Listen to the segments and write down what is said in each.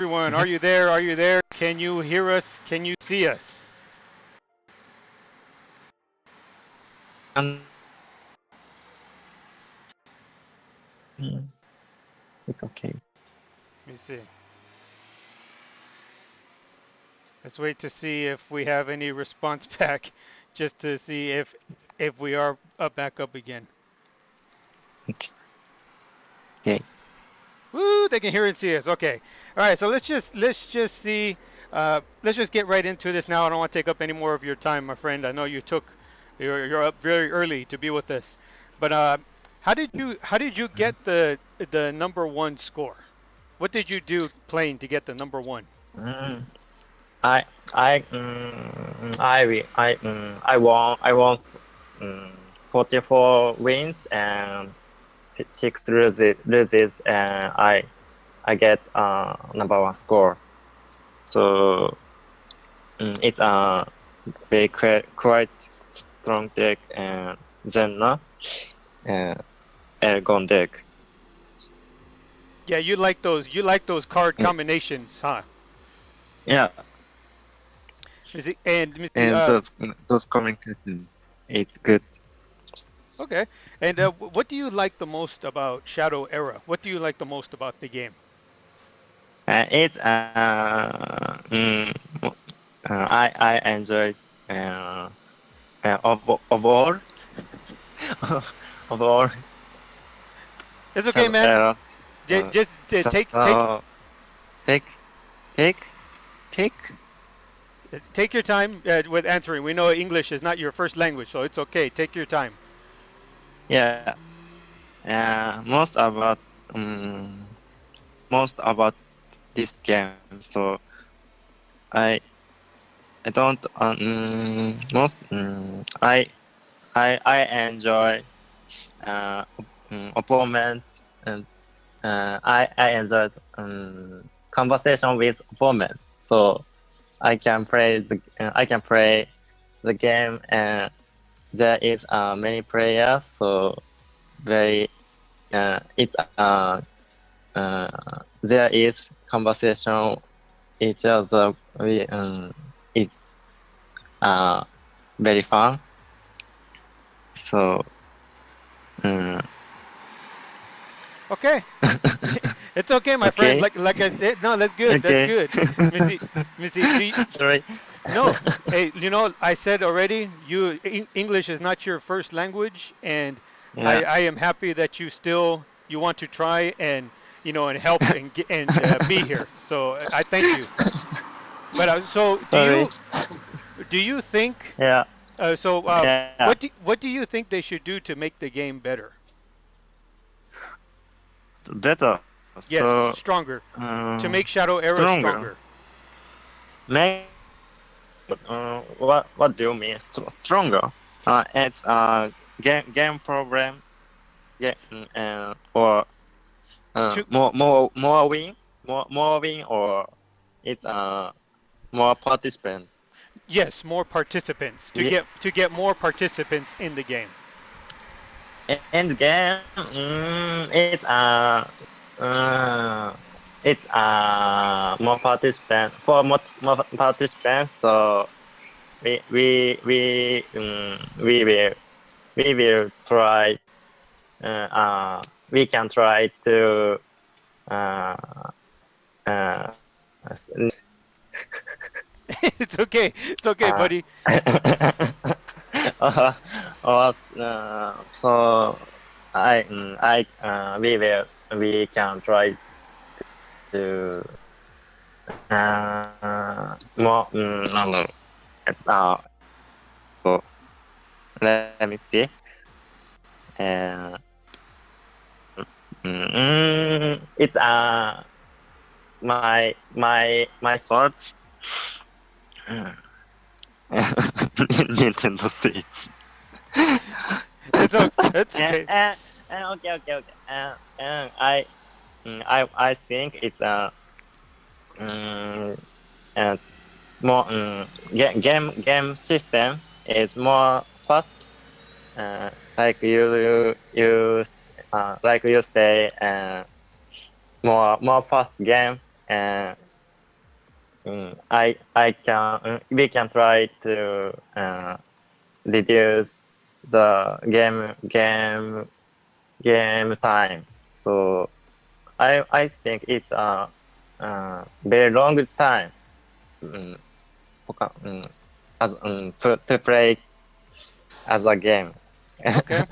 Everyone, are you there? Are you there? Can you hear us? Can you see us? Um, it's okay. Let me see. Let's wait to see if we have any response back, just to see if we are back up again. Okay. Woo! They can hear and see us. Okay. All right. So let's just see. Let's just get right into this now. I don't want to take up any more of your time, my friend. I know you're up very early to be with us, but how did you get the number one score? What did you do playing to get the number one? Mm, I I won 44 wins and 6 loses and I get number one score. So it's a very quite strong deck and Zenna and Ergon deck. Yeah, you like those. You like those card combinations, huh? Yeah, And and those communication it's good. okay. And what do you like the most about Shadow Era? What do you like the most about the game? It's I enjoyed uh, overall overall It's okay, shadow man. errors. Just take take So take take take take your time with answering. We know English is not your first language, so it's okay. Take your time. yeah. Um most about this game. So I I don't most I enjoy opponents and I enjoyed conversation with opponents. So I can play the game and there is many players. So very it's there is conversation each other. It's very fun. So. Okay. It's okay, my friend. Okay. Like I said, no, that's good. That's Okay. good. Missy, Missy, Sorry. no. Hey, I said already, English is not your first language, and Yeah. I am happy that you want to try and and help and be here. So I thank you. But so Sorry. do you think Yeah. Yeah. what do you think they should do to make the game better? Better. Yes, So stronger. To make Shadow Era stronger. stronger. Make what do you mean stronger? It's game problem. Yeah. Or To more win or it's more participant. Yes, more participants. To Yeah. get more participants in the game. And game it's more participant for more participants. So we will try. We can try to uh, uh, It's okay. It's okay, uh, buddy. so we can try to more no, uh, so let me see. Uh, it's my thought. Nintendo Switch. It's okay. Okay. I think it's more game system is more fast. Like like you say more fast game. we can try to reduce the game time. So I think it's a very long time as to play as a game. Okay.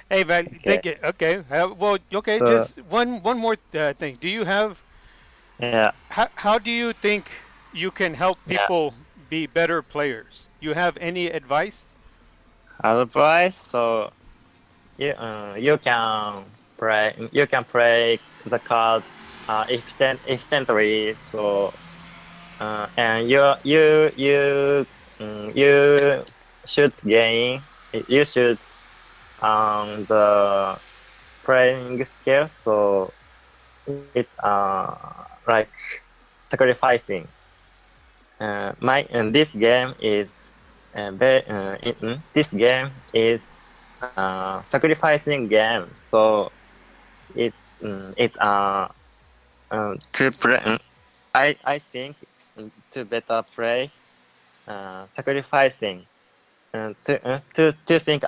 Hey, man, Okay. thank you. Okay. Well, okay. So Just one more thing. Do you have yeah, how do you think you can help yeah. people be better players? You have any advice? Advice. So you can play the cards efficiently. So and you should gain. You should the playing skill. So it's like sacrificing. This game is this game is sacrificing game. So it's to play. I think to better play sacrificing to think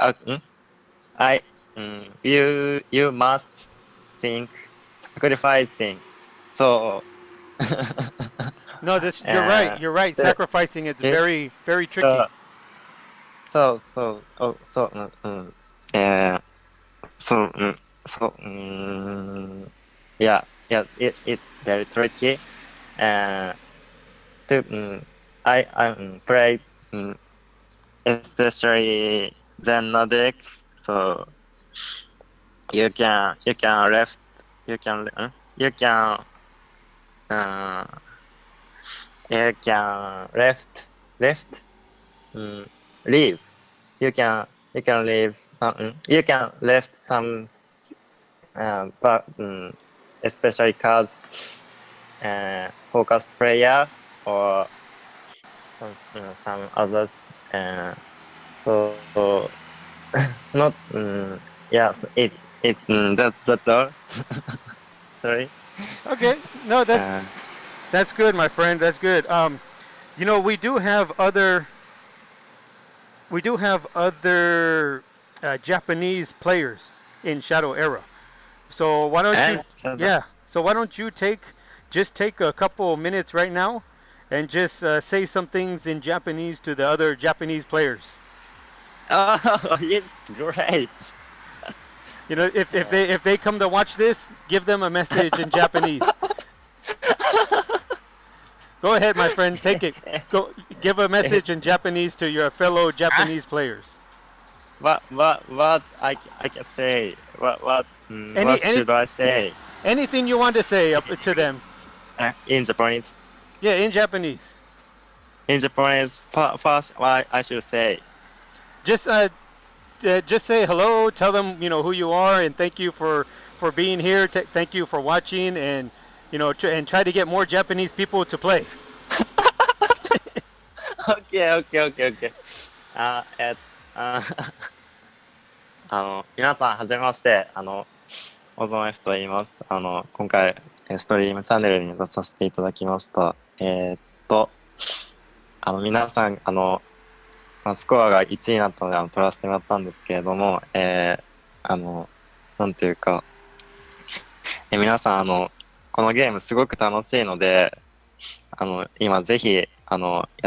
I you must think sacrificing. So No, this you're right. uh, You're right. the, Sacrificing is it, very so tricky. so uh, so so yeah, it's very tricky to I play especially Zen deck. So you can left you can you can uh, you can left leave. You can leave some. You can left some, but especially cards, focus player or some others. So not yeah. So that's all. Sorry. Okay. No, Uh, that's good, my friend. That's good. You know, we do have other Japanese players in Shadow Era. So why don't you, so yeah. So why don't you just take a couple minutes right now, and just say some things in Japanese to the other Japanese players. oh, it's great. You know, if they come to watch this, give them a message in Japanese. Go ahead, my friend. Take it. Go give a message in Japanese to your fellow Japanese players. What I can say? Any What any should I say? anything you want to say up to them. In Japanese. Yeah, in Japanese. In Japanese, first, what I should say. Just just say hello. Tell them who you are, and thank you for being here. Thank you for watching, and and try to get more Japanese people to play. OK。あ、皆さん、はじめまして。OzonF と言います。今回、ストリームチャンネルに出させていただきました。皆さん、スコアが1位になったので、取らせてもらったんですけれども、なんていうか、皆さん、このゲームすごく楽しいので、今ぜひ、や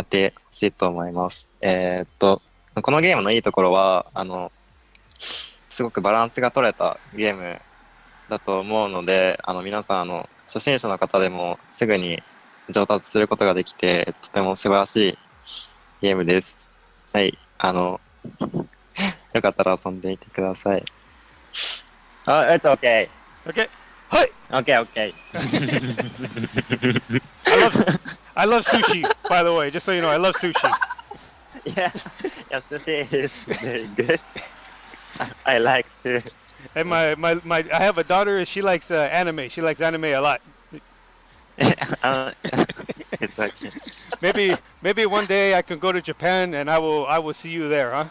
ってほしいと思います。このゲームのいいところは、すごくバランスが取れたゲームだと思うので、皆さん、初心者の方でもすぐに上達することができて、とても素晴らしいゲームです。はい、よかったら遊んでいてください。It's okay. Okay. Hi. Okay. I love sushi. By the way, just so you know, I love sushi. Yeah, sushi is very good. I like to. And my I have a daughter. She likes anime. She likes anime a lot. It's okay. Maybe one day I can go to Japan and I will see you there, huh?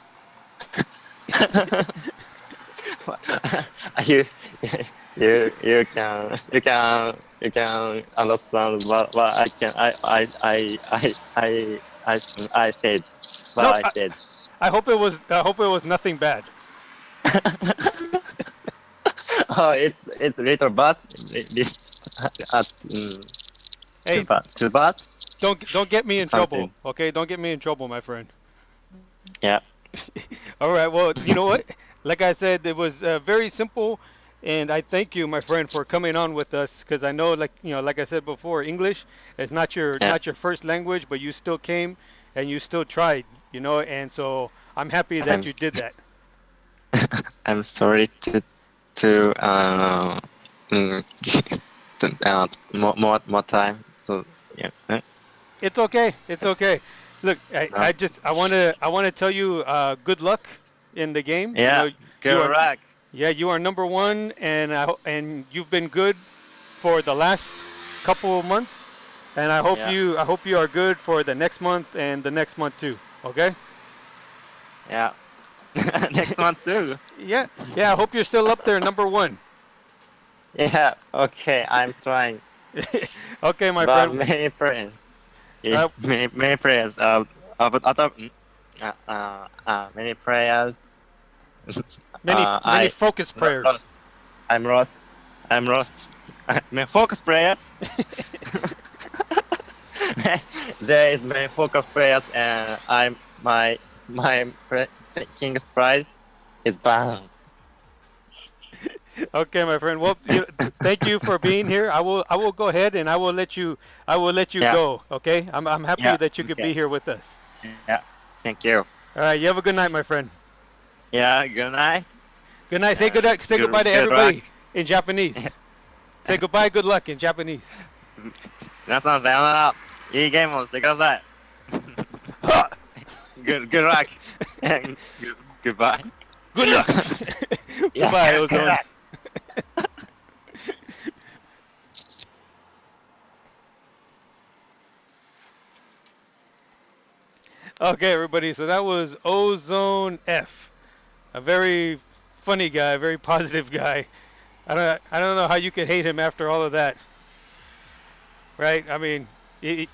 you can you can understand what I can I said what Nope. I said. I hope it was. I hope it was nothing bad. Oh, it's little bad. Too Hey, bad. Too bad. don't get me in trouble. Something. Okay, don't get me in trouble, my friend. Yeah. All right. Well, you know what? Like I said, it was very simple, and I thank you, my friend, for coming on with us. Because I know, like I said before, English is Yeah. not your first language, but you still came and you still tried. And so I'm happy that I'm you did that. I'm sorry to mm, more time. So yeah. It's okay. It's okay. Look, No. I want to tell you good luck in the game. Yeah. You Good are luck. yeah, you are number one, and you've been good for the last couple of months, and Yeah. I hope you are good for the next month and the next month too. Okay? Yeah. Next one too. Yeah, yeah. I hope you're still up there, number one. Yeah. Okay. I'm trying. Okay, my But friend. many friends. Yeah, Uh, many players. But other many players. many I focus prayers. lost. I'm lost. I'm lost. Focus players. There is many focus players, and my king's pride is banned. Okay, my friend. Well, thank you for being here. I will go ahead and I will let you Yeah. go. Okay? I'm happy Yeah. that you could Okay. be here with us. Yeah. Thank you. All right. You have a good night, my friend. Yeah. Good night. Good night. Say good. Say goodbye to Good luck. everybody in Japanese. Say goodbye. Good luck in Japanese. 皆さんさようなら。いいゲームをしてください。Good luck. Goodbye. Good luck. Yeah, Goodbye, good Ozone. luck. Okay, everybody. So that was Ozone F, a very funny guy, very positive guy. I don't know how you could hate him after all of that, right? I mean, he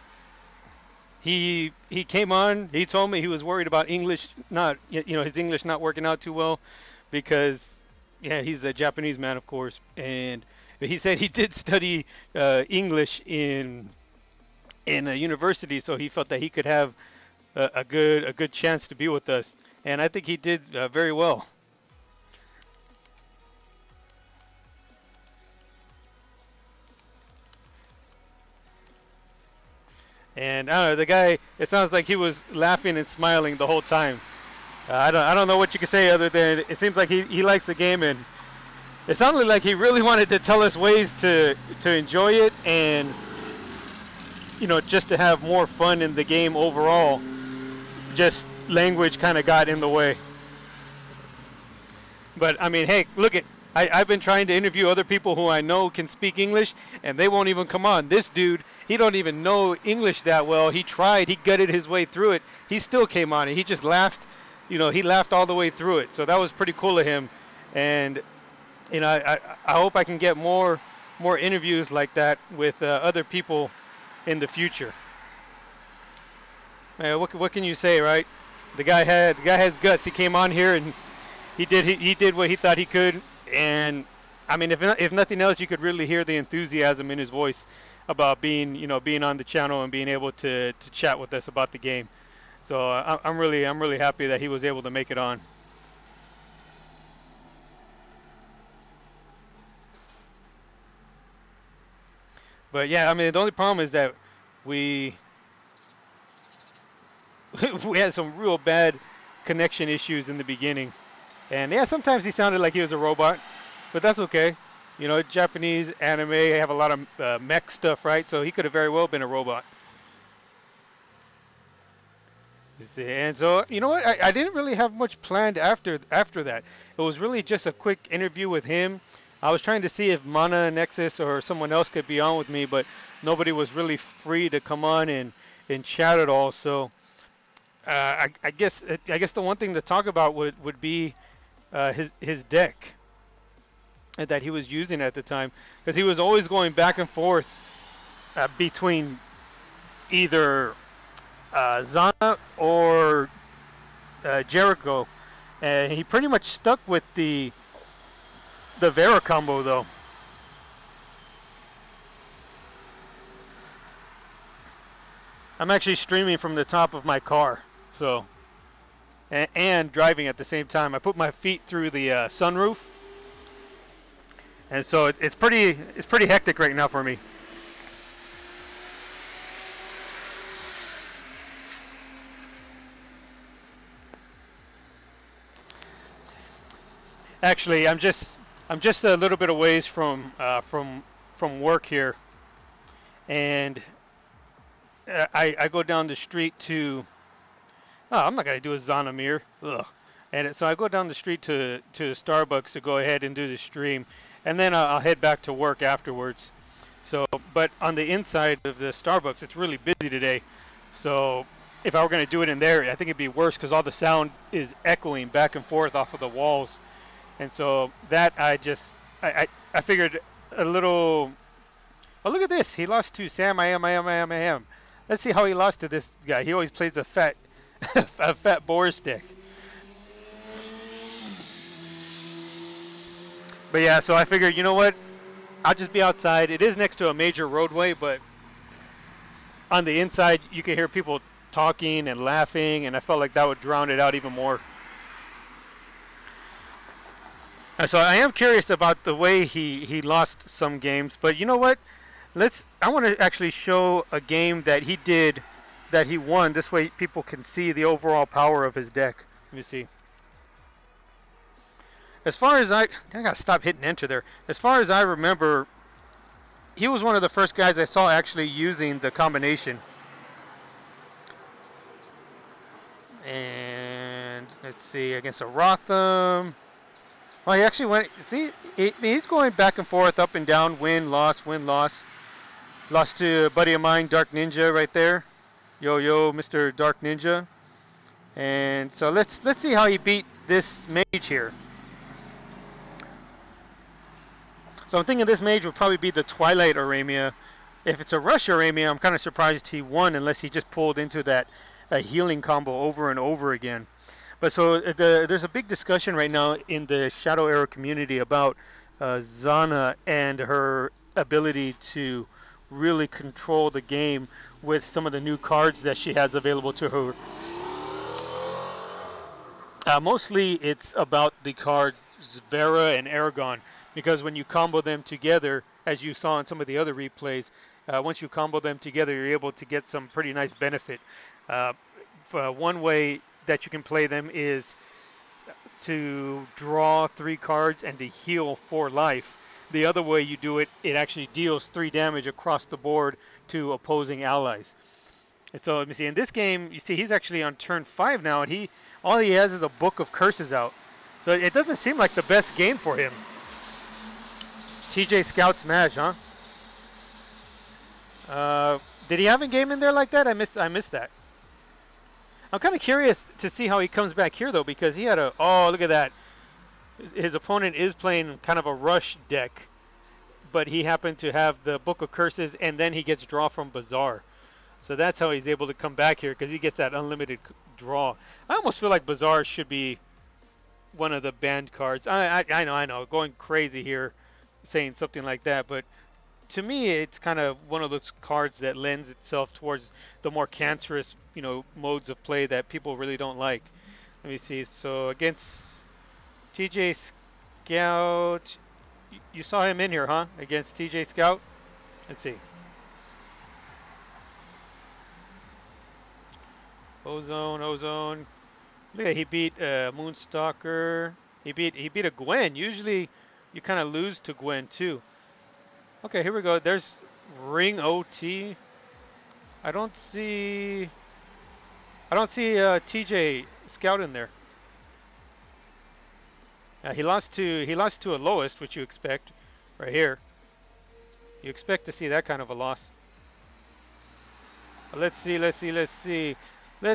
came on. He told me he was worried about English not his English not working out too well because yeah, he's a Japanese man, of course, and he said he did study English in a university, so he felt that he could have a good chance to be with us, and I think he did very well. And I don't know, the guy. It sounds like he was laughing and smiling the whole time. I don't know what you can say other than it seems like he likes the game, and it sounded like he really wanted to tell us ways to enjoy it and just to have more fun in the game overall. Just language kind of got in the way. But I mean, hey, look at I've been trying to interview other people who I know can speak English, and they won't even come on. This dude, he don't even know English that well. He tried, he gutted his way through it. He still came on, and he just laughed. He laughed all the way through it. So that was pretty cool of him. And I hope I can get more interviews like that with other people in the future. What can you say, right? The guy has guts. He came on here and he did what he thought he could, and I mean, if nothing else, you could really hear the enthusiasm in his voice about being on the channel and being able to chat with us about the game. So I'm really happy that he was able to make it on. But yeah, I mean, the only problem is that we we had some real bad connection issues in the beginning, and yeah, sometimes he sounded like he was a robot, but that's okay. Japanese anime have a lot of mech stuff, right? So he could have very well been a robot. You see, and so you know what? I didn't really have much planned after that. It was really just a quick interview with him. I was trying to see if Mana Nexus or someone else could be on with me, but nobody was really free to come on and chat at all. So I guess the one thing to talk about would be his deck. that he was using at the time, because he was always going back and forth between either Zana or Jericho, and he pretty much stuck with the Vera combo though. I'm actually streaming from the top of my car, so and driving at the same time. I put my feet through the sunroof, and so it's pretty hectic right now for me. Actually, I'm just a little bit away from work here, and I go down the street to. Oh, I'm not gonna do a Zonamir. Ugh. And so I go down the street to Starbucks to go ahead and do the stream, and then I'll head back to work afterwards. So, but on the inside of the Starbucks, it's really busy today. So, if I were gonna do it in there, I think it'd be worse because all the sound is echoing back and forth off of the walls, and so that I figured a little. Oh, look at this! He lost to Sam. I am. Let's see how he lost to this guy. He always plays a fat a fat boar stick. But yeah, so I figured, you know what? I'll just be outside. It is next to a major roadway, but on the inside, you can hear people talking and laughing, and I felt like that would drown it out even more. So I am curious about the way he lost some games, but you know what? I want to actually show a game that he did that he won. This way people can see the overall power of his deck. Let me see. As far as I gotta stop hitting enter there. As far as I remember, he was one of the first guys I saw actually using the combination. And let's see, against a Rotham. Well, he actually went. See, he's going back and forth, up and down, win, loss, win, loss. Lost to a buddy of mine, Dark Ninja, right there. Yo, Mr. Dark Ninja. And so let's see how he beat this mage here. So I'm thinking this mage would probably be the Twilight Aramia. If it's a Rush Aramia, I'm kind of surprised he won unless he just pulled into that healing combo over and over again. But so there's a big discussion right now in the Shadow Era community about Zana and her ability to really control the game with some of the new cards that she has available to her. Mostly it's about the cards Vera and Aragon, because when you combo them together, as you saw in some of the other replays, once you combo them together, you're able to get some pretty nice benefit. One way that you can play them is to draw 3 cards and to heal 4 life. The other way you do it, it actually deals 3 damage across the board to opposing allies. And so let me see. In this game, you see he's actually on turn 5 now, and all he has is a book of curses out. So it doesn't seem like the best game for him. TJ Scout's Maj, huh? Did he have a game in there like that? I missed that. I'm kind of curious to see how he comes back here though, because he had oh, look at that. His opponent is playing kind of a rush deck, but he happened to have the Book of Curses, and then he gets draw from Bazaar. So that's how he's able to come back here, because he gets that unlimited draw. I almost feel like Bazaar should be one of the banned cards. I know, going crazy here saying something like that, but to me it's kind of one of those cards that lends itself towards the more cancerous, modes of play that people really don't like. Let me see. So against TJ Scout, you saw him in here, huh? Against TJ Scout? Let's see. Ozone. Look at, he beat Moonstalker. He beat a Gwen. Usually you kind of lose to Gwen too. Okay, here we go. There's Ring OT. I don't see TJ Scout in there. He lost to a lowest, which you expect, right here. You expect to see that kind of a loss. But let's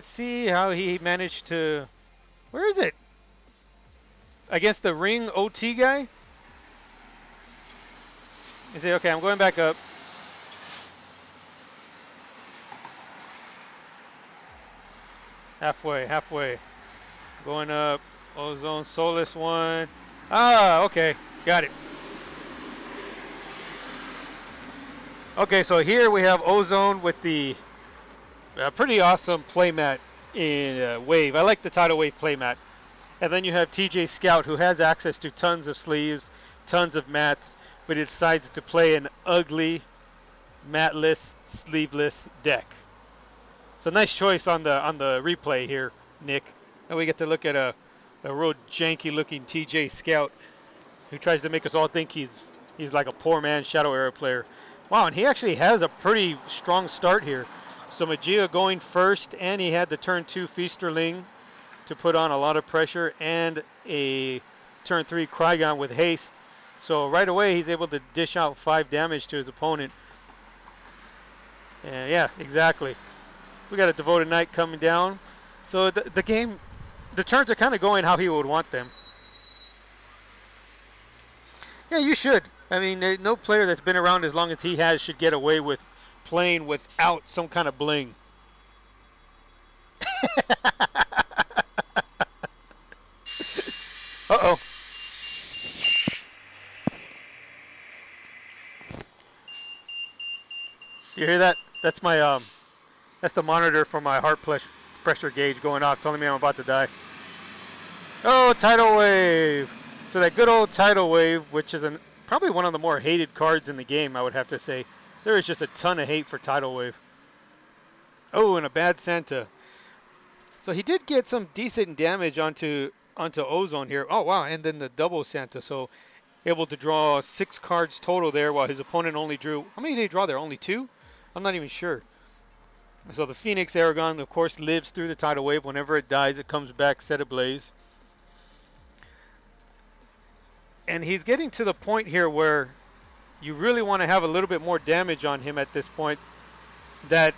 see how he managed to. Where is it? Against the Ring OT guy? You say, okay, I'm going back up. Halfway, halfway. Going up. Ozone, Solus 1. Ah, okay. Got it. Okay, so here we have Ozone with the pretty awesome playmat in Wave. I like the Tidal Wave playmat. And then you have TJ Scout, who has access to tons of sleeves, tons of mats, but he decides to play an ugly, matless, sleeveless deck. So nice choice on the replay here, Nick. And we get to look at a real janky-looking TJ Scout who tries to make us all think he's like a poor man Shadow Era player. Wow, and he actually has a pretty strong start here. So Magia going first, and he had the turn 2 Feasterling to put on a lot of pressure, and a turn 3 Krygon with haste. So right away he's able to dish out 5 damage to his opponent. And yeah, exactly. We got a Devoted Knight coming down. So the game, the turns are kind of going how he would want them. Yeah, you should. I mean, no player that's been around as long as he has should get away with playing without some kind of bling. Uh-oh. You hear that? That's my that's the monitor for my heart pressure gauge going off, telling me I'm about to die. Oh, Tidal Wave! So that good old Tidal Wave, which is probably one of the more hated cards in the game, I would have to say. There is just a ton of hate for Tidal Wave. Oh, and a bad Santa. So he did get some decent damage onto Ozone here. Oh wow, and then the double Santa. So able to draw 6 cards total there, while his opponent only drew. How many did he draw there? Only 2? I'm not even sure. So the Phoenix Aragon, of course, lives through the Tidal Wave. Whenever it dies, it comes back set ablaze. And he's getting to the point here where you really want to have a little bit more damage on him at this point. That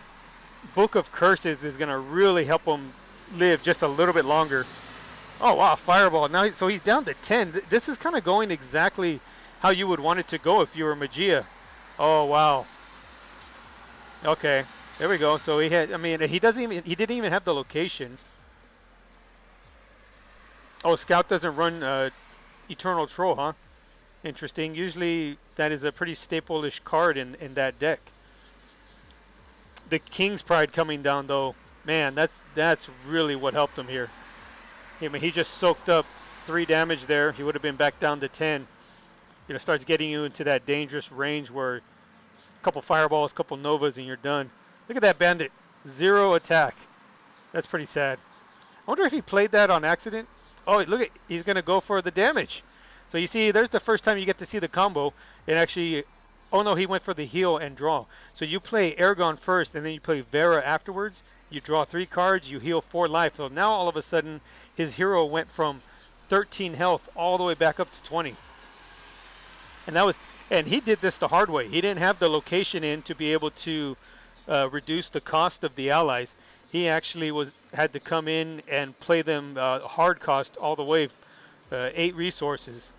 Book of Curses is going to really help him live just a little bit longer. Oh wow, Fireball. Now, so he's down to 10. This is kind of going exactly how you would want it to go if you were Magia. Oh wow. Okay, there we go. So he had. I mean, he didn't even have the location. Oh, Scout doesn't run Eternal Troll, huh? Interesting. Usually that is a pretty staple-ish card in that deck. The King's Pride coming down though, man, that's really what helped him here. I mean, he just soaked up 3 damage there. He would have been back down to 10. You know, starts getting you into that dangerous range where a couple fireballs, a couple novas, and you're done. Look at that bandit, 0 attack. That's pretty sad. I wonder if he played that on accident. Oh, look at, he's gonna go for the damage. So you see, there's the first time you get to see the combo. It actually, oh no, he went for the heal and draw. So you play Aragon first, and then you play Vera afterwards. You draw 3 cards, you heal 4 life. So now all of a sudden, his hero went from 13 health all the way back up to 20. And he did this the hard way. He didn't have the location in to be able to reduce the cost of the allies. He actually had to come in and play them hard cost all the way, 8 resources.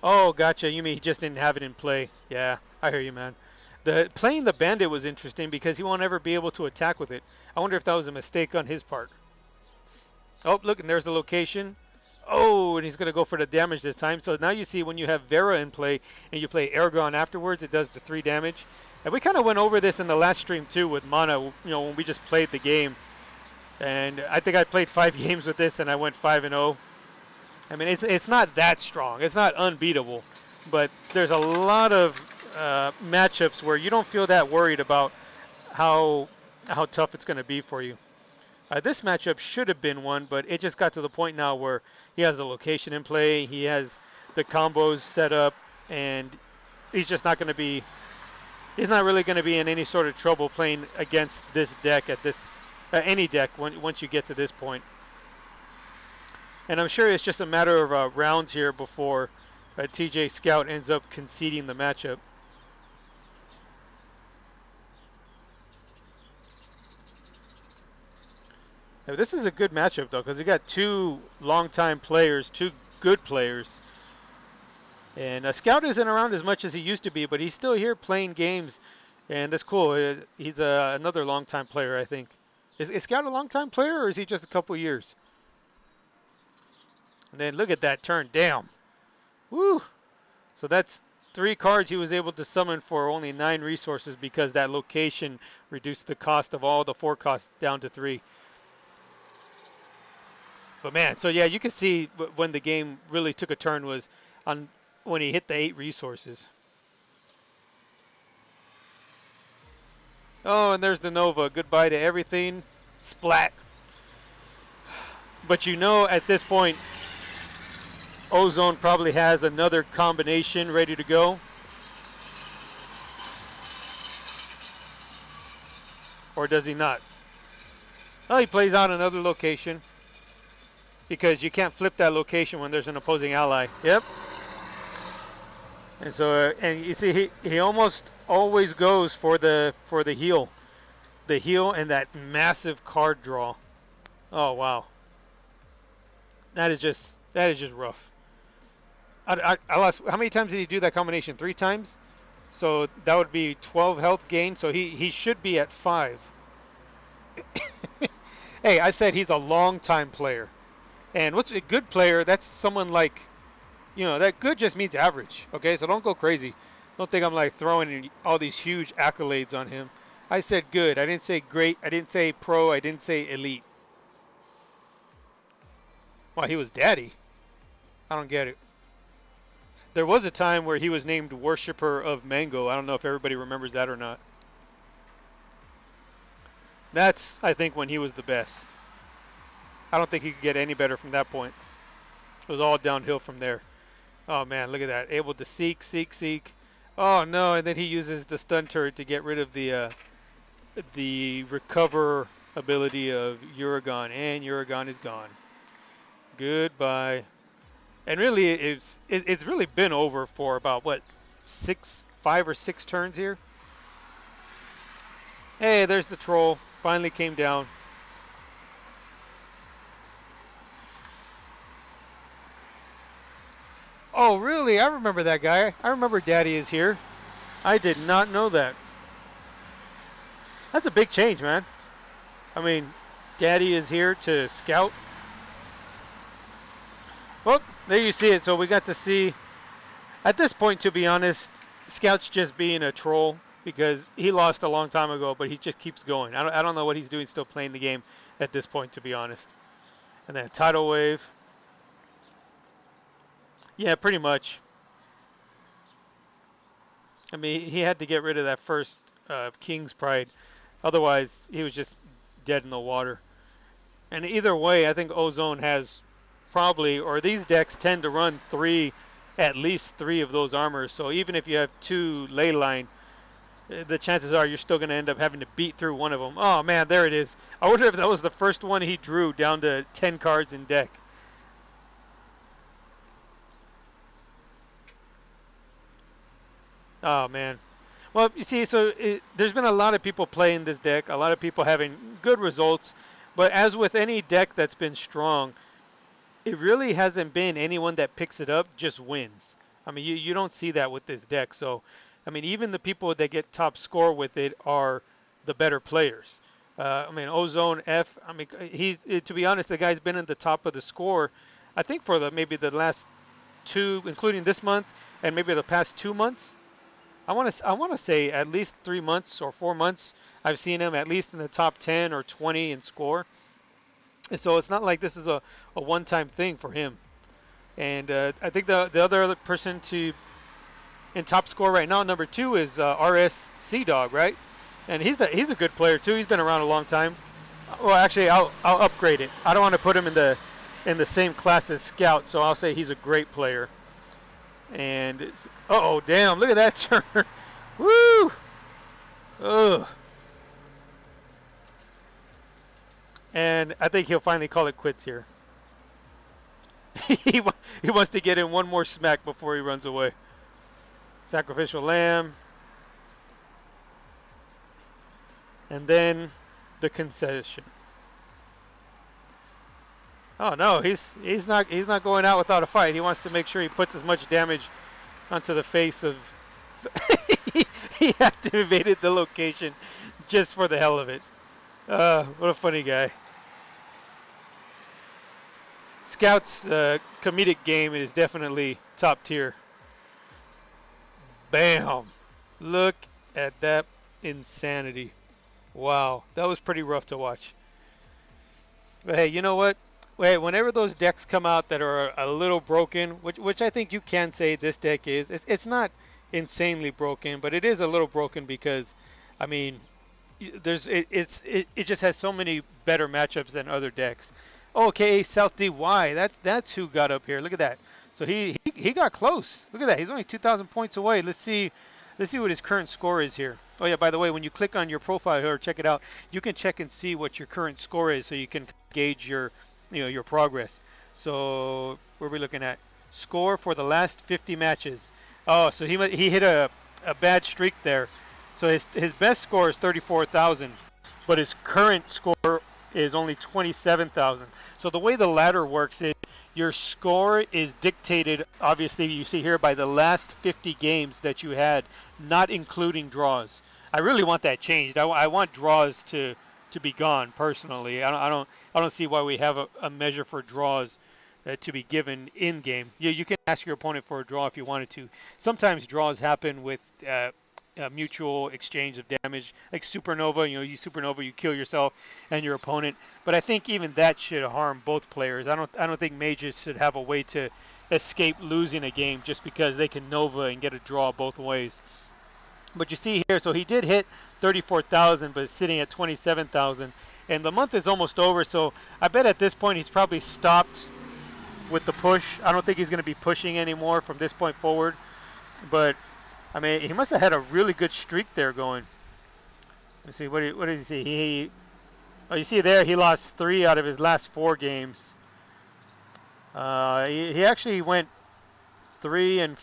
Oh, gotcha. You mean he just didn't have it in play? Yeah, I hear you, man. Playing the bandit was interesting because he won't ever be able to attack with it. I wonder if that was a mistake on his part. Oh, look, and there's the location. Oh, and he's going to go for the damage this time. So now you see when you have Vera in play and you play Aragon afterwards, it does the 3 damage. And we kind of went over this in the last stream too with Mana, you know, when we just played the game. And I think I played 5 games with this and I went 5-0. I mean, it's not that strong. It's not unbeatable. But there's a lot of matchups where you don't feel that worried about how tough it's going to be for you. This matchup should have been one, but it just got to the point now where he has the location in play, he has the combos set up, and he's just not going to be. He's not really going to be in any sort of trouble playing against this deck at this any deck once you get to this point. And I'm sure it's just a matter of rounds here before TJ Scout ends up conceding the matchup. Yeah, this is a good matchup though, because you got two longtime players, two good players, and Scout isn't around as much as he used to be, but he's still here playing games, and that's cool. He's another longtime player, I think. Is Scout a longtime player, or is he just a couple years? And then look at that turn, damn, woo! So that's 3 cards he was able to summon for only 9 resources because that location reduced the cost of all the 4 costs down to 3. But man, so yeah, you can see when the game really took a turn was on when he hit the 8 resources. Oh, and there's the Nova. Goodbye to everything. Splat. But you know at this point, Ozone probably has another combination ready to go. Or does he not? Oh, he plays out another location. Because you can't flip that location when there's an opposing ally. Yep. And so, and you see, he almost always goes for the heal. The heal and that massive card draw. Oh, wow. That is just rough. I lost. How many times did he do that combination? 3 times. So that would be 12 health gain. So he should be at 5. Hey, I said he's a long time player. And what's a good player? That's someone like, that good just means average. Okay, so don't go crazy. Don't think I'm like throwing in all these huge accolades on him. I said good. I didn't say great. I didn't say pro. I didn't say elite. Well, he was daddy. I don't get it. There was a time where he was named Worshipper of Mango. I don't know if everybody remembers that or not. That's, I think, when he was the best. I don't think he could get any better from that point. It was all downhill from there. Oh man, look at that. Able to seek. Oh no, and then he uses the stun turret to get rid of the recover ability of Uragon, and Uragon is gone. Goodbye. And really, it's really been over for about what, 5 or 6 turns here. Hey, there's the troll. Finally came down. Oh, really? I remember that guy. I remember Daddy is here. I did not know that. That's a big change, man. I mean, Daddy is here to scout. Well, there you see it. So we got to see, at this point, to be honest, Scout's just being a troll because he lost a long time ago, but he just keeps going. I don't know what he's doing still playing the game at this point, to be honest. And then a tidal wave. Yeah, pretty much. I mean, he had to get rid of that first King's Pride. Otherwise, he was just dead in the water. And either way, I think Ozone has probably, or these decks tend to run at least three of those armors. So even if you have 2 ley line, the chances are you're still going to end up having to beat through one of them. Oh man, there it is. I wonder if that was the first one he drew down to 10 cards in deck. Oh man. Well, you see, so there's been a lot of people playing this deck, a lot of people having good results, but as with any deck that's been strong, it really hasn't been anyone that picks it up just wins. I mean, you don't see that with this deck. So, I mean, even the people that get top score with it are the better players. I mean, OzonF, I mean, to be honest, the guy's been in the top of the score, I think for maybe the last 2, including this month, and maybe the past 2 months. I want to say at least 3 months or 4 months. I've seen him at least in the top 10 or 20 in score. So it's not like this is a one-time thing for him. And I think the other person in top score right now, number 2, is RS Sea Dog, right? And he's a good player too. He's been around a long time. Well, actually, I'll upgrade it. I don't want to put him in the same class as Scout, so I'll say he's a great player. And oh damn! Look at that turn. Woo! Ugh. And I think he'll finally call it quits here. he wants to get in one more smack before he runs away. Sacrificial lamb. And then the concession. Oh no, he's not going out without a fight. He wants to make sure he puts as much damage onto the face of. So he activated the location just for the hell of it. What a funny guy. Scout's comedic game is definitely top tier. Bam! Look at that insanity. Wow, that was pretty rough to watch. But hey, you know what? Wait, whenever those decks come out that are a little broken, which I think you can say this deck is, it's not insanely broken, but it is a little broken because, I mean, it just has so many better matchups than other decks. Okay, South DY, that's who got up here. Look at that. So he got close. Look at that. He's only 2,000 points away. Let's see what his current score is here. Oh yeah, by the way, when you click on your profile here, check it out. You can check and see what your current score is, so you can gauge your progress. So what are we looking at? Score for the last 50 matches. Oh, so he hit a bad streak there. So his best score is 34,000, but his current score is only 27,000. So the way the ladder works is your score is dictated, obviously you see here, by the last 50 games that you had, not including draws. I really want that changed. I want draws to be gone personally. I don't see why we have a measure for draws to be given in game. You can ask your opponent for a draw if you wanted to. Sometimes draws happen with mutual exchange of damage, like supernova. You supernova, you kill yourself and your opponent. But I think even that should harm both players. I don't think mages should have a way to escape losing a game just because they can nova and get a draw both ways. But you see here, so he did hit 34,000, but sitting at 27,000, and the month is almost over. So I bet at this point he's probably stopped with the push. I don't think he's going to be pushing anymore from this point forward. But I mean, he must have had a really good streak there going. Let's see, what does he see? You see there, he lost 3 out of his last 4 games. He actually went 3 and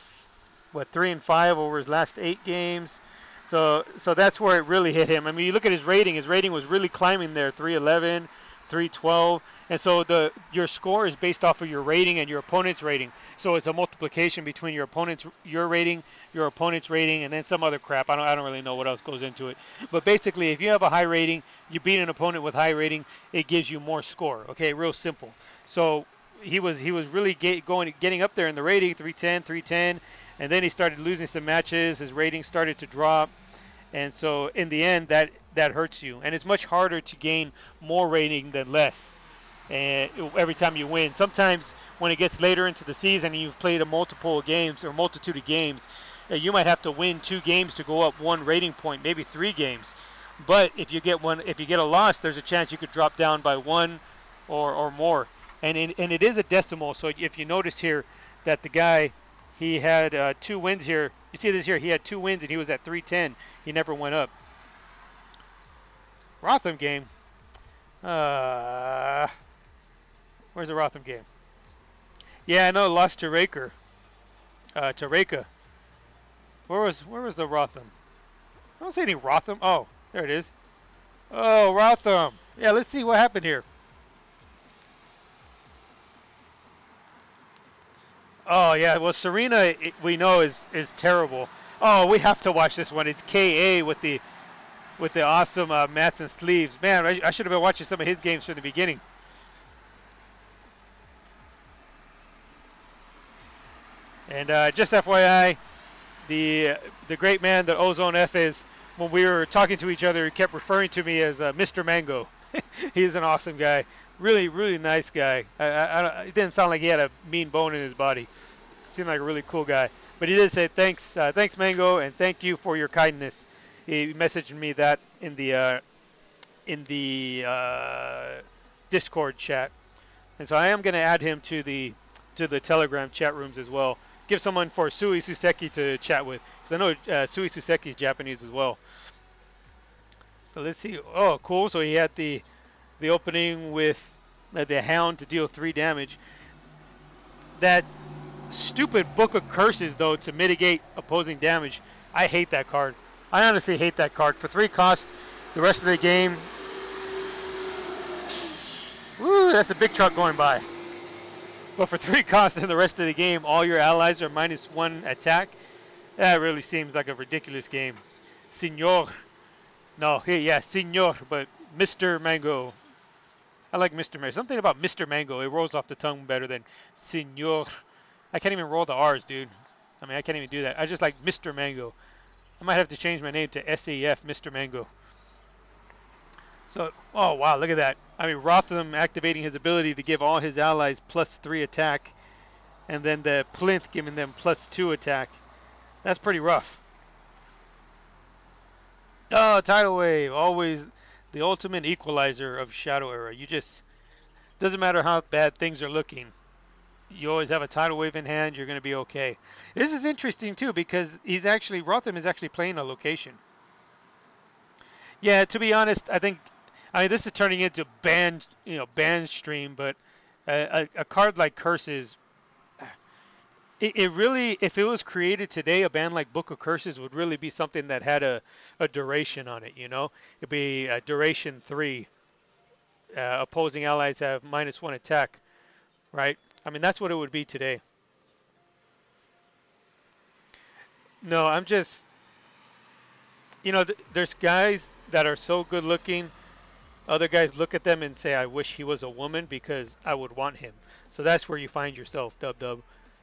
5 over his last 8 games. So that's where it really hit him. I mean, you look at his rating. His rating was really climbing there, 311, 312. And so your score is based off of your rating and your opponent's rating. So it's a multiplication between your rating, your opponent's rating, and then some other crap. I don't really know what else goes into it. But basically, if you have a high rating, you beat an opponent with high rating, it gives you more score. Okay, real simple. So he was really getting up there in the rating, 310, 310, and then he started losing some matches. His rating started to drop, and so in the end, that hurts you. And it's much harder to gain more rating than less. And every time you win, sometimes when it gets later into the season and you've played a multitude of games, you might have to win 2 games to go up 1 rating point, maybe 3 games. But if you get a loss, there's a chance you could drop down by 1 or more. And it is a decimal. So if you notice here that the guy, he had 2 wins here. You see this here, he had 2 wins and he was at 310. He never went up. Rotham game. Where's the Rotham game? Yeah, I know, lost to Raker. To Reka. Where was the Rotham? I don't see any Rotham. Oh, there it is. Oh, Rotham. Yeah, let's see what happened here. Oh yeah, well Serena we know is terrible. Oh, we have to watch this one. It's KA with the awesome mats and sleeves. Man, I should have been watching some of his games from the beginning. And just FYI, the great man that OzonF is, when we were talking to each other, he kept referring to me as Mr. Mango. He's an awesome guy. Really, really nice guy. It didn't sound like he had a mean bone in his body. Seemed like a really cool guy. But he did say thanks Mango, and thank you for your kindness. He messaged me that in the Discord chat, and so I am going to add him to the Telegram chat rooms as well. Give someone for Sui Suseki to chat with, because I know Sui Suseki is Japanese as well. So let's see. Oh, cool. So he had the opening with the Hound to deal 3 damage. That stupid Book of Curses, though, to mitigate opposing damage. I hate that card. I honestly hate that card. For 3 cost, the rest of the game. Woo, that's a big truck going by. But for 3 costs in the rest of the game, all your allies are -1 attack. That really seems like a ridiculous game. Senor. No, hey, yeah, Senor, but Mr. Mango. I like Mr. Mango. Something about Mr. Mango. It rolls off the tongue better than Senor. I can't even roll the R's, dude. I mean, I can't even do that. I just like Mr. Mango. I might have to change my name to SAF, Mr. Mango. So, oh wow, look at that. I mean, Rotham activating his ability to give all his allies +3 attack, and then the Plinth giving them +2 attack. That's pretty rough. Oh, Tidal Wave, always the ultimate equalizer of Shadow Era. You just, doesn't matter how bad things are looking. You always have a Tidal Wave in hand, you're going to be okay. This is interesting too because Rotham is actually playing a location. Yeah, to be honest, I mean, this is turning into ban stream, but a card like Curses, it really, if it was created today, a band like Book of Curses would really be something that had a duration on it, you know? It'd be a duration 3. Opposing allies have -1 attack, right? I mean, that's what it would be today. No, I'm just, there's guys that are so good looking. Other guys look at them and say, I wish he was a woman because I would want him. So that's where you find yourself, Dub Dub.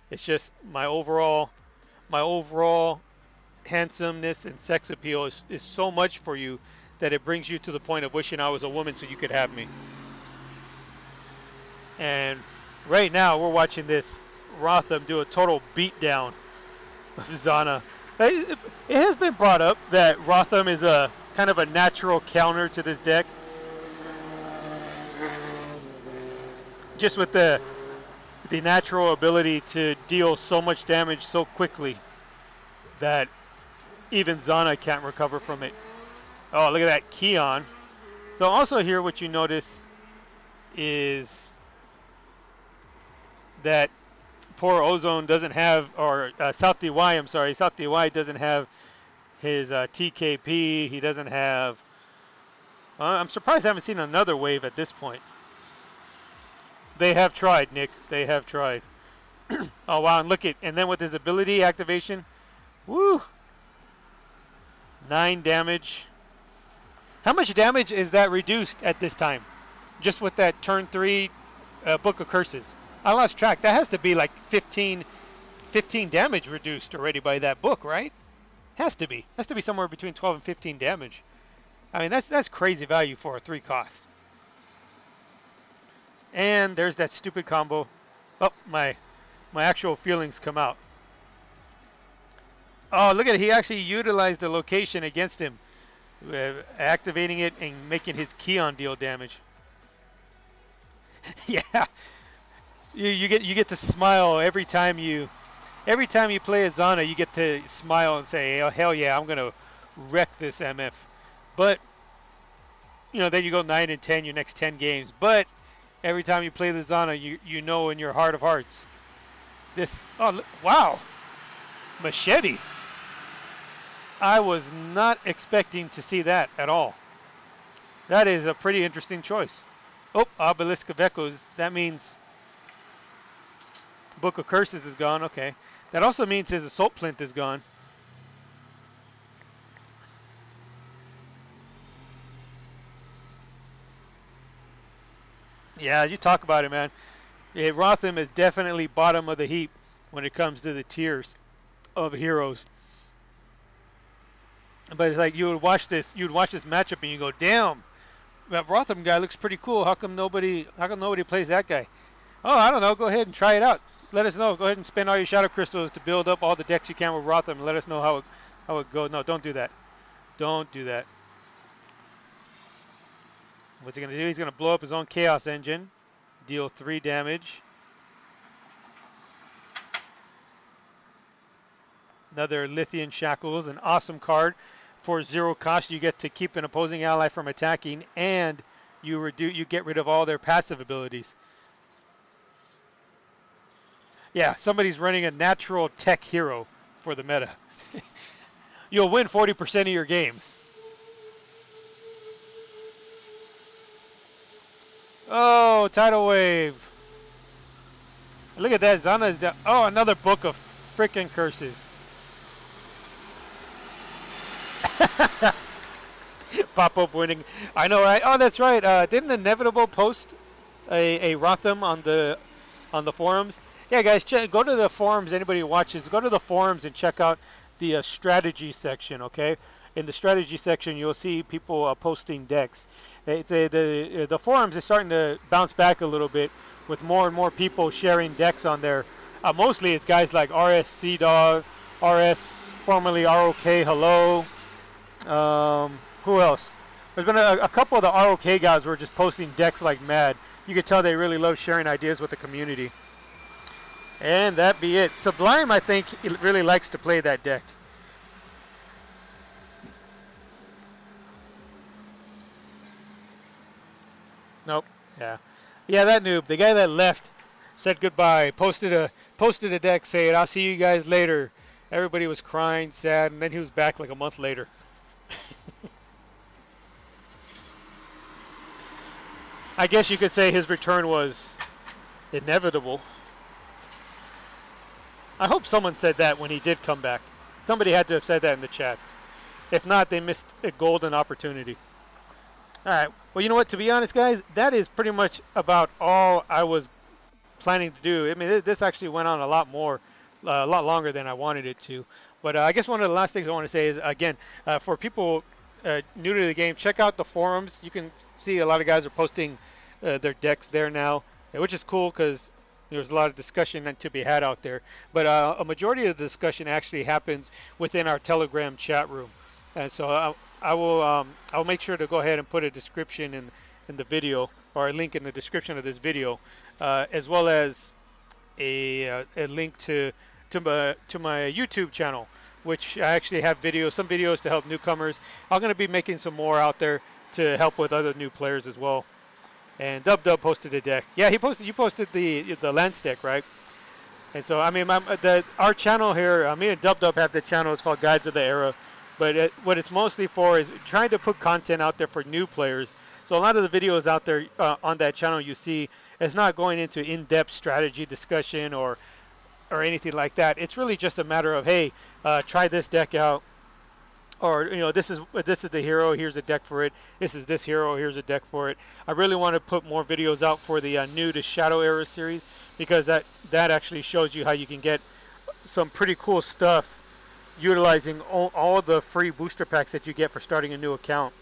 It's just my overall handsomeness and sex appeal is so much for you that it brings you to the point of wishing I was a woman so you could have me. And right now we're watching this Rotham do a total beatdown of Zana. It has been brought up that Rotham is a kind of a natural counter to this deck. Just with the natural ability to deal so much damage so quickly that even Zana can't recover from it. Oh, look at that Keon. So also here what you notice is that poor Ozone doesn't have, or South DY, I'm sorry, South DY doesn't have his TKP. He doesn't have, I'm surprised I haven't seen another wave at this point. They have tried, Nick. They have tried. Oh, wow, and look at, and then with his ability activation, woo! 9 damage. How much damage is that reduced at this time? Just with that turn 3 Book of Curses. I lost track. That has to be like 15 damage reduced already by that book, right? Has to be. Has to be somewhere between 12 and 15 damage. I mean, that's crazy value for a 3 cost. And there's that stupid combo. Oh, my actual feelings come out. Oh, look at it. He actually utilized the location against him. Activating it and making his Keon deal damage. Yeah. You get to smile every time you play a Zana. You get to smile and say, oh, hell yeah, I'm gonna wreck this MF. But then you go 9 and 10 your next 10 games. But every time you play the Zana, you know in your heart of hearts, this, oh wow, Machete. I was not expecting to see that at all. That is a pretty interesting choice. Oh, Obelisk of Echoes. That means Book of Curses is gone. Okay. That also means his Assault Plinth is gone. Yeah, you talk about it, man. Yeah, Rotham is definitely bottom of the heap when it comes to the tiers of heroes. But it's like you would watch this matchup and you go, damn, that Rotham guy looks pretty cool. How come nobody plays that guy? Oh, I don't know. Go ahead and try it out. Let us know. Go ahead and spend all your shadow crystals to build up all the decks you can with Rotham and let us know how it goes. No, don't do that. Don't do that. What's he gonna do? He's gonna blow up his own Chaos Engine, deal 3 damage. Another Lithian Shackles, an awesome card. For 0 cost, you get to keep an opposing ally from attacking, and you get rid of all their passive abilities. Yeah, somebody's running a natural tech hero for the meta. You'll win 40% of your games. Oh, Tidal Wave. Look at that. Zana is down. Oh, another book of freaking curses. Pop-up winning. I know, right? Oh, that's right. Didn't Inevitable post a Rotham on the forums? Yeah, guys, go to the forums. Anybody who watches, go to the forums and check out the strategy section. Okay, in the strategy section, you'll see people posting decks. The forums is starting to bounce back a little bit with more and more people sharing decks on there. Mostly, it's guys like RSC Dog, RS formerly ROK Hello. Who else? There's been a couple of the ROK guys who are just posting decks like mad. You could tell they really love sharing ideas with the community. And that be it. Sublime, I think, really likes to play that deck. Nope. Yeah. Yeah, that noob. The guy that left said goodbye. Posted a deck saying, "I'll see you guys later." Everybody was crying, sad, and then he was back like a month later. I guess you could say his return was inevitable. I hope someone said that when he did come back. Somebody had to have said that in the chats. If not, they missed a golden opportunity. All right. Well, you know what? To be honest, guys, that is pretty much about all I was planning to do. I mean, this actually went on a lot more, a lot longer than I wanted it to. But I guess one of the last things I want to say is, again, for people new to the game, check out the forums. You can see a lot of guys are posting their decks there now, which is cool because there's a lot of discussion to be had out there. But a majority of the discussion actually happens within our Telegram chat room. And so I'll make sure to go ahead and put a description in the video, or a link in the description of this video, as well as a link to my YouTube channel, which I actually have videos, some videos to help newcomers. I'm going to be making some more out there to help with other new players as well. And Dub posted a deck. Yeah, you posted the Lance deck, right? And so I mean, our channel here, me and Dub have the channel. It's called Guides of the Era. But what it's mostly for is trying to put content out there for new players. So a lot of the videos out there on that channel you see is not going into in-depth strategy discussion or anything like that. It's really just a matter of, hey, try this deck out, or this is the hero. Here's a deck for it. This hero. Here's a deck for it. I really want to put more videos out for the new to Shadow Era series, because that actually shows you how you can get some pretty cool stuff utilizing all the free booster packs that you get for starting a new account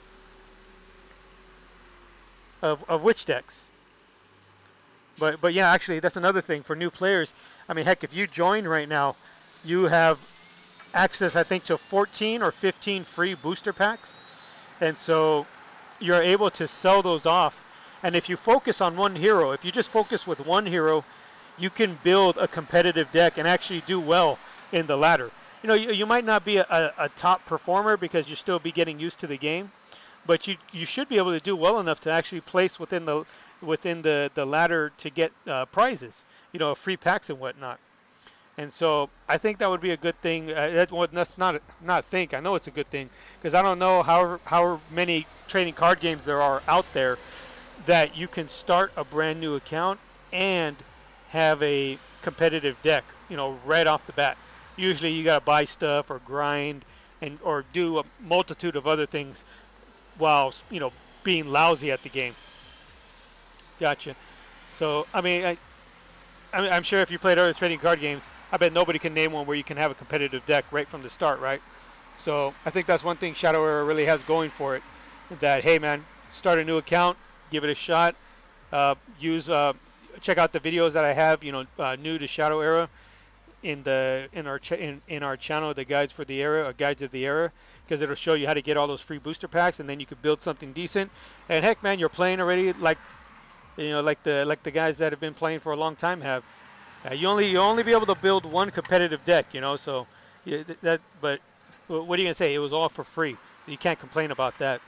of witch decks. But yeah, actually, that's another thing for new players. I mean, heck, if you join right now, you have access, I think, to 14 or 15 free booster packs. And so you're able to sell those off. And if you focus on one hero, if you just focus with one hero, you can build a competitive deck and actually do well in the ladder. You might not be a top performer because you'll still be getting used to the game, but you should be able to do well enough to actually place within the ladder to get prizes, free packs and whatnot. And so I think that would be a good thing. That's not think. I know it's a good thing, because I don't know how many trading card games there are out there that you can start a brand new account and have a competitive deck, right off the bat. Usually you gotta buy stuff or grind or do a multitude of other things while being lousy at the game. Gotcha. So I mean, I'm sure if you played other trading card games, I bet nobody can name one where you can have a competitive deck right from the start, right? So I think that's one thing Shadow Era really has going for it. That, hey man, start a new account, give it a shot. Check out the videos that I have, new to Shadow Era. In our channel, the guides for the era, or guides of the era, because it'll show you how to get all those free booster packs, and then you can build something decent. And heck, man, you're playing already like the guys that have been playing for a long time have. You only be able to build one competitive deck, So but what are you gonna say? It was all for free. You can't complain about that.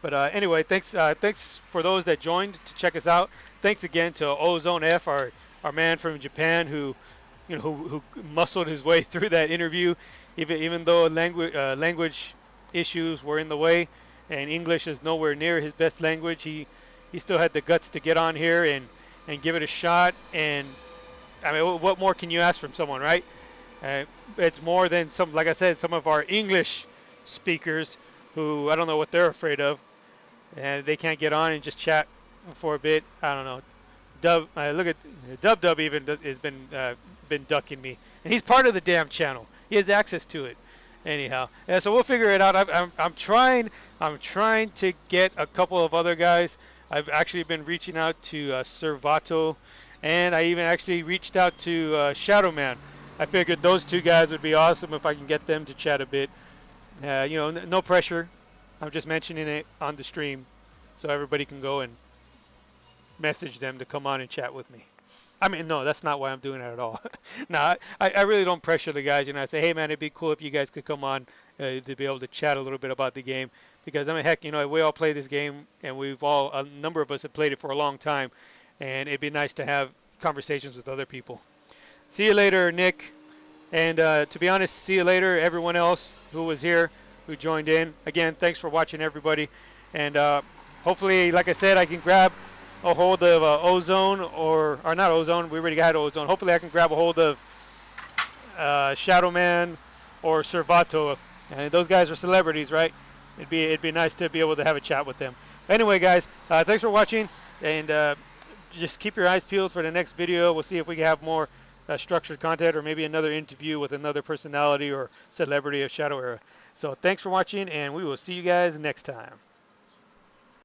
But anyway, thanks for those that joined to check us out. Thanks again to OzonF, our man from Japan, who muscled his way through that interview, even though language issues were in the way, and English is nowhere near his best language. He still had the guts to get on here and give it a shot, and I mean, what more can you ask from someone, right? Uh, it's more than some, like I said, some of our English speakers who I don't know what they're afraid of, and they can't get on and just chat for a bit. I don't know. Look at Dub even has been ducking me, and he's part of the damn channel. He has access to it. Anyhow, yeah, so we'll figure it out. I'm trying. I'm trying to get a couple of other guys. I've actually been reaching out to Servato, and I even actually reached out to Shadow Man. I figured those two guys would be awesome if I can get them to chat a bit. No pressure. I'm just mentioning it on the stream, so everybody can go and message them to come on and chat with me. I mean, no, that's not why I'm doing it at all. No, I really don't pressure the guys. I say, hey, man, it'd be cool if you guys could come on to be able to chat a little bit about the game. Because, I mean, heck, we all play this game, and a number of us have played it for a long time. And it'd be nice to have conversations with other people. See you later, Nick. And to be honest, see you later, everyone else who was here, who joined in. Again, thanks for watching, everybody. And hopefully, like I said, I can grab a hold of Ozone or not Ozone. We already got Ozone. Hopefully, I can grab a hold of Shadowman or Servato. And those guys are celebrities, right? It'd be nice to be able to have a chat with them. Anyway, guys, thanks for watching, and just keep your eyes peeled for the next video. We'll see if we can have more structured content or maybe another interview with another personality or celebrity of Shadow Era. So thanks for watching, and we will see you guys next time.